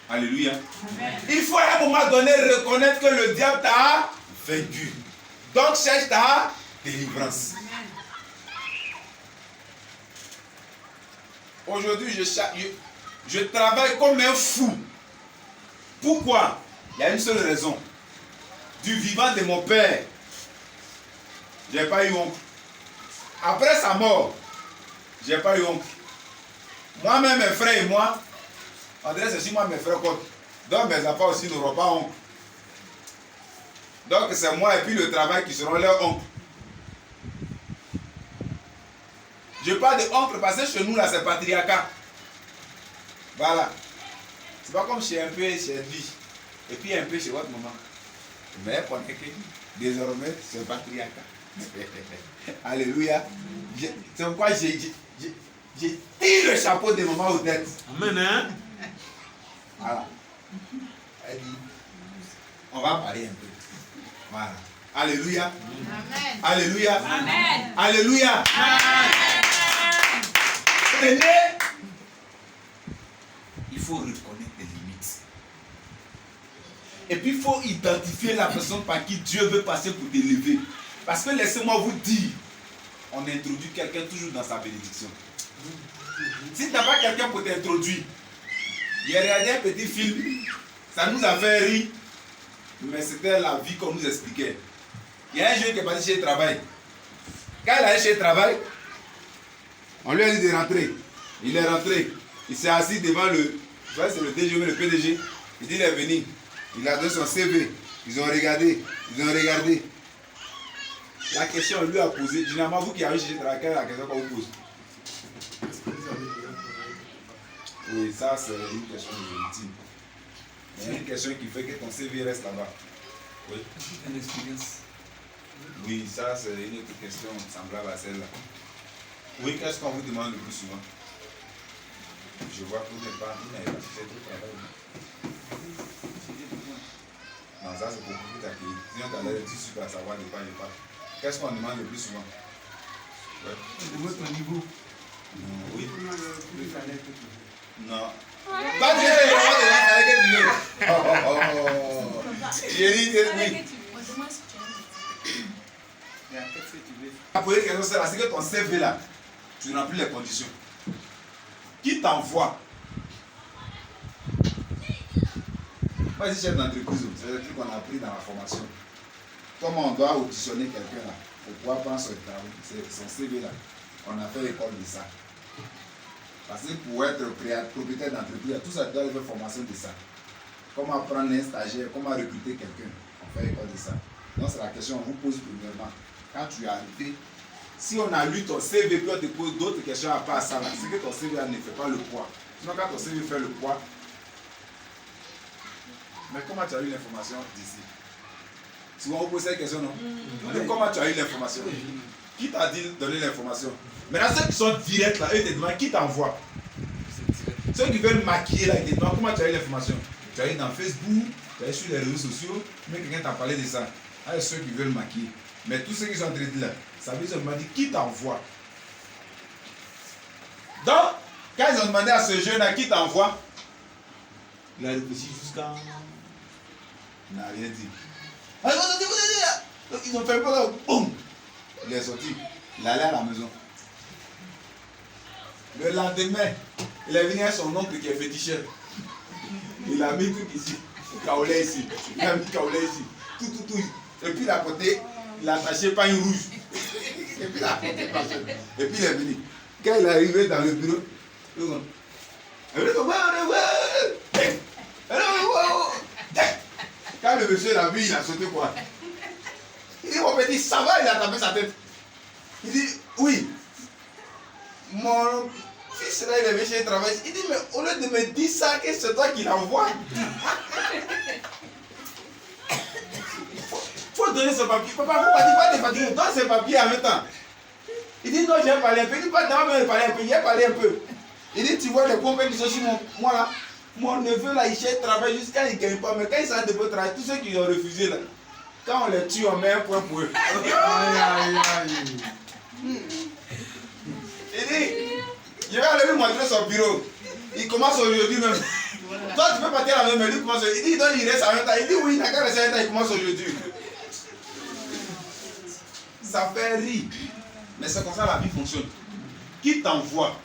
Alléluia. Amen. Il faut à un moment donné reconnaître que le diable t'a vaincu. Donc cherche ta délivrance. Aujourd'hui, je travaille comme un fou. Pourquoi? Il y a une seule raison. Du vivant de mon père, je n'ai pas eu oncle. Après sa mort, je n'ai pas eu oncle. Moi-même, mes frères et moi, on dirait que c'est moi mes frères comptent. Donc mes enfants aussi n'auront pas oncle. Donc c'est moi et puis le travail qui seront leurs oncles. Je parle de oncle parce que chez nous là c'est patriarcat. Voilà. C'est pas comme chez un peu chez lui. Et puis un peu chez votre maman. Mais pour que désormais c'est patriarcat. Alléluia. C'est pourquoi j'ai tiré le chapeau de maman aux têtes. Amen, hein? Voilà. Elle dit, on va parler un peu. Voilà. Alléluia. Amen. Alléluia. Amen. Alléluia. Amen. Il faut reconnaître les limites. Et puis il faut identifier la personne par qui Dieu veut passer pour t'élever. Parce que laissez-moi vous dire, on introduit quelqu'un toujours dans sa bénédiction. Si tu n'as pas quelqu'un pour t'introduire, j'ai regardé un petit film, ça nous a fait rire, mais c'était la vie qu'on nous expliquait. Il y a un jeune qui est parti chez le travail. Quand il est allé chez le travail, on lui a dit de rentrer. Il est rentré. Il s'est assis devant le, je vois c'est le DG, le PDG. Il dit il est venu. Il a donné son CV. Ils ont regardé. La question, on lui a posé. Généralement, vous qui avez chez le travail, quelle est la question qu'on vous pose? Oui, ça c'est une question légitime. C'est une question qui fait que ton CV reste là-bas. Oui. Une expérience. Oui, ça c'est une autre question semblable à celle-là. Oui, qu'est-ce qu'on vous demande le plus souvent? Je vois que vous n'avez pas cherché de travail. Non, ça c'est pour vous t'accueillir. Sinon, tu as l'air tout super à savoir de quoi je parle. Qu'est-ce qu'on demande le plus souvent? Ouais. De votre niveau. Oui. Non. Pas Dieu, j'ai dit oui. La première question c'est que ton CV là, tu remplis les conditions. Qui t'envoie? Moi, je suis chef d'entreprise, c'est le truc qu'on a appris dans la formation. Comment on doit auditionner quelqu'un là pour pouvoir prendre son CV là. On a fait l'école de ça. Parce que pour être propriétaire d'entreprise, tout ça doit être formation de ça. Comment prendre un stagiaire, comment recruter quelqu'un. On fait l'école de ça. Donc c'est la question qu'on vous pose premièrement. Quand tu es arrivé, si on a lu ton CV, puis on te pose d'autres questions à part ça, c'est que ton CV ne fait pas le poids. Sinon quand ton CV fait le poids, mais comment tu as eu l'information d'ici? Souvent on pose cette question, non? Mais comment tu as eu l'information? Qui t'a dit donner l'information? Maintenant ceux qui sont directs là, eux te demandent qui t'envoie. Ceux qui veulent maquiller là, ils te demandent comment tu as eu l'information. Tu as eu dans Facebook, tu as eu sur les réseaux sociaux, mais quelqu'un t'a parlé de ça. Il y a ceux qui veulent maquiller. Mais tous ceux qui sont en train de dire là, ça veut dire qu'ils qui t'envoie. Donc, quand ils ont demandé à ce jeune à qui t'envoie, il a réfléchi jusqu'à. Il n'a rien dit. Donc ils ont fait quoi? Boum! Il est sorti. Il est allé à la maison. Le lendemain, il est venu à son oncle qui est féticheur. Il a mis tout ici. Kaolé ici. Il a mis kaolé ici. Tout. Et puis il a porté, il a attaché pagne rouge. Et puis il a porté pagne. Et puis il est venu. Quand il est arrivé dans le bureau, quand le monsieur l'a vu, il a sauté quoi? Il dit, mon petit, ça va? Il a tapé sa tête. Il dit, oui. Mon fils là, il est venu chez le travail. Il dit, mais au lieu de me dire ça, que c'est toi qui l'envoie. Faut donner ce papier. Papa, faut pas te fatiguer. Donne ce papier en même temps. Il dit, non, j'ai parlé un peu. Il dit, pas d'abord, mais parler un peu. Il a parlé un peu. Il dit, tu vois les pompes qui sont sur moi là. Mon neveu là, il cherche travail jusqu'à il ne gagne pas. Mais quand il s'arrête de votre travail, tous ceux qui ont refusé là, quand on les tue, on met un point pour eux. Il dit, je vais aller lui montrer son bureau. Il commence aujourd'hui même. Toi, tu peux partir à la même, mais lui commence. Il dit, non, il reste à un temps. Il dit, oui, il n'a qu'à rester à un temps, il commence aujourd'hui. Ça fait rire. Mais c'est comme ça la vie fonctionne. Qui t'envoie?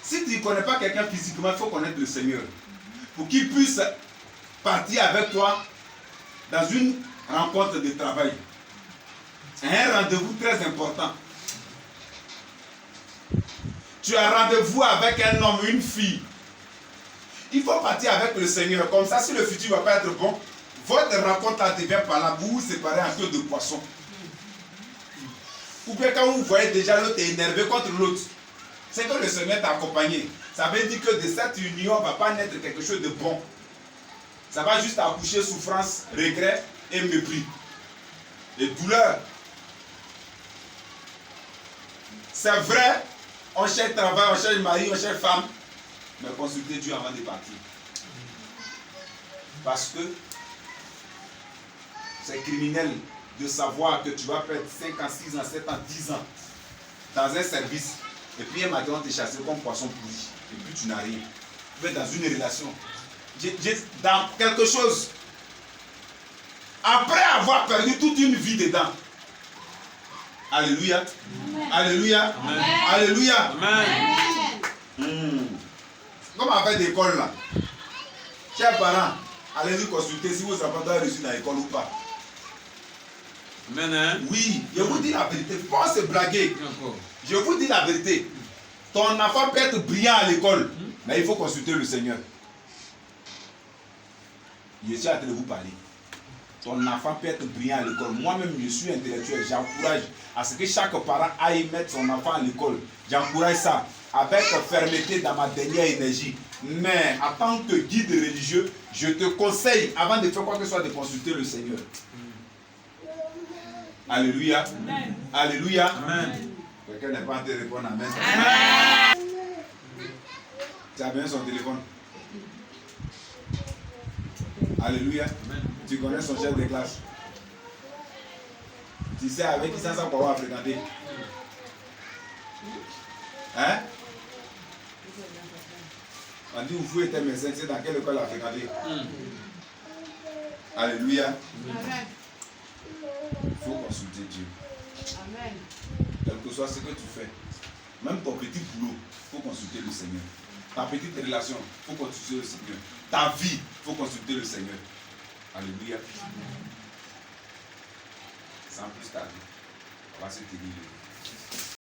Si tu ne connais pas quelqu'un physiquement, il faut connaître le Seigneur. Pour qu'il puisse partir avec toi dans une rencontre de travail. Un rendez-vous très important. Tu as rendez-vous avec un homme, une fille. Il faut partir avec le Seigneur. Comme ça, si le futur ne va pas être bon, votre rencontre devient par là, vous vous séparez en queue de poisson. Ou bien quand vous voyez déjà l'autre est énervé contre l'autre, c'est que le Seigneur t'a accompagné. Ça veut dire que de cette union ne va pas naître quelque chose de bon. Ça va juste accoucher souffrance, regret et mépris. Et douleur. C'est vrai, on cherche travail, on cherche mari, on cherche femme. Mais consultez Dieu avant de partir. Parce que c'est criminel de savoir que tu vas perdre 5 ans, 6 ans, 7 ans, 10 ans dans un service. Et puis un matin, on te chasse comme poisson pourri. Et puis tu n'as rien. Tu es dans une relation. Dans quelque chose. Après avoir perdu toute une vie dedans. Alléluia. Amen. Alléluia. Amen. Alléluia. Amen. Comme avec l'école là. Chers parents, allez-y consulter si vos enfants doivent réussir dans l'école ou pas. Amen. Oui, je vous dis la vérité. Il faut se blaguer. Je vous dis la vérité. Ton enfant peut être brillant à l'école, mais il faut consulter le Seigneur. Je suis en train de vous parler. Ton enfant peut être brillant à l'école. Moi-même, je suis intellectuel. J'encourage à ce que chaque parent aille mettre son enfant à l'école. J'encourage ça avec fermeté dans ma dernière énergie. Mais en tant que guide religieux, je te conseille, avant de faire quoi que ce soit, de consulter le Seigneur. Alléluia. Amen. Alléluia. Amen. Quelqu'un n'est pas en train de répondre amen. Amen. Tu as bien son téléphone. Alléluia. Amen. Tu connais son chef de classe. Tu sais avec qui ça va fréquenter. Hein? On dit vous était médecin, c'est dans quelle école il a fréquenté. Alléluia. Amen. Il faut consulter Dieu. Amen. Quel que soit ce que tu fais, même ton petit boulot, il faut consulter le Seigneur. Ta petite relation, il faut consulter le Seigneur. Ta vie, il faut consulter le Seigneur. Alléluia. Sans plus tarder, on va se tenir.